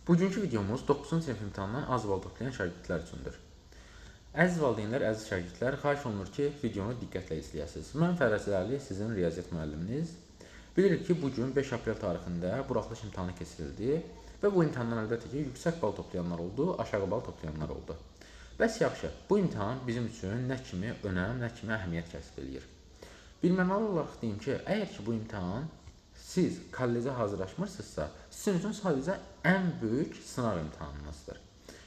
Bugünkü videomuz 9-cu sinif imtahanından az bal toplayan şagirdlər üçündür. Əziz valideynlər, əziz şagirdlər, xahiş olunur ki, videonu diqqətlə izləyəsiniz. Mən Fərəz Əli, sizin riyaziyyat müəlliminiz. Bilirik ki, bugün 5 aprel tarixində buraxılış imtahanı keçirildi və bu imtahandan əlbəttə ki, yüksək bal toplayanlar oldu, aşağı bal toplayanlar oldu. Bəs yaxşı, bu imtahan bizim üçün nə kimi önəm, nə kimi əhəmiyyət kəsb edir? Bilməməli olaraq deyim ki, əgər ki, bu imtahan siz kollecə hazırlaşmırsınızsa, sizin üçün sadəcə ən böyük sınaq imtahanınızdır.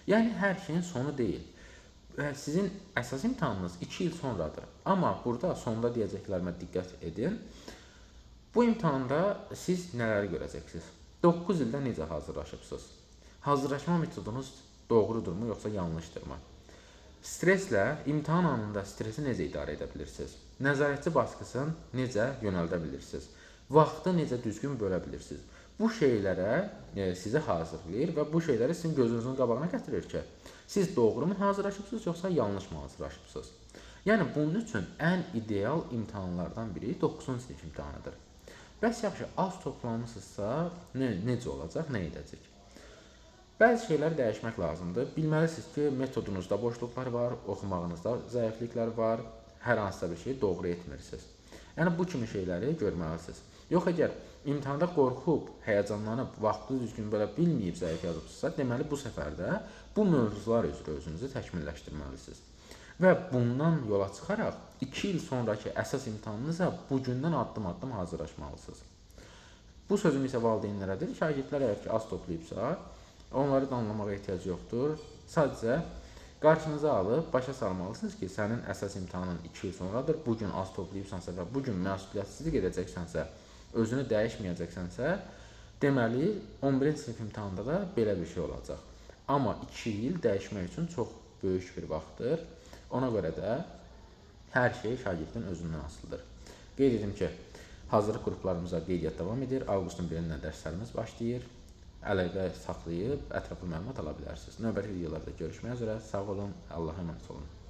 Yəni, hər şeyin sonu deyil. Sizin əsas imtahanınız 2 il sonradır. Amma burada sonda deyəcəklərimə diqqət edin. Bu imtahanda siz nələri görəcəksiniz? 9 ildə necə hazırlaşıbsınız? Hazırlaşma metodunuz doğrudurmu, yoxsa yanlışdırmı? Streslə, imtahan anında stresi necə idarə edə bilirsiniz? Nəzarətçi baskısını necə yönəldə bilirsiniz? Vaxtı necə düzgün bölə bilirsiniz? Bu şeylərə sizi hazırlayır və bu şeyləri sizin gözünüzün qabağına gətirir ki, siz doğru mu hazırlaşıbsınız, yoxsa yanlış mı hazırlaşıbsınız? Yəni, bunun üçün ən ideal imtahanlardan biri 9-cu sinif imtahanıdır. Bəs yaxşı, az toplamısınızsa necə olacaq, nə edəcək? Bəzi şeyləri dəyişmək lazımdır. Bilməlisiniz ki, metodunuzda boşluqlar var, oxumağınızda zəifliklər var, hər hansısa bir şeyi doğru etmirsiniz. Yəni, bu kimi şeyləri görməlisiniz. Yox, əgər imtahanda qorxub, həyəcanlanıb, vaxtı düzgün bölə bilməyib zəif yazıbsınızsa, deməli bu səfər də bu mövzular üzrə özünüzü təkmilləşdirməlisiniz. Və bundan yola çıxaraq 2 il sonraki əsas imtahanınıza bugündən addım-addım hazırlaşmalısınız. Bu sözüm isə valideynlərədir. Şagirdlər əgər ki, az toplayıbsa, onları danlamağa ehtiyac yoxdur. Sadəcə qarşınıza alıb başa salmalısınız ki, sənin əsas imtahanın 2 il sonradır. Bugün az toplayıbsansa və bugün məsuliyyətsizlik edəcəksənsə, özünü dəyişməyəcəksənsə, deməli 11-ci sinif imtahanında da belə bir şey olacaq. Amma 2 il dəyişmək üçün çox böyük bir vaxtdır. Ona görə də hər şey şagirdin özündən asılıdır. Qeyd edim ki, hazırlıq qruplarımıza qeydiyyat davam edir. Avqustun 1-dən dərslərimiz başlayır. Əlaqə saxlayıb ətraflı məlumat ala bilərsiniz. Növbəti videolarda görüşmək üzrə. Sağ olun, Allah'a emanet olun.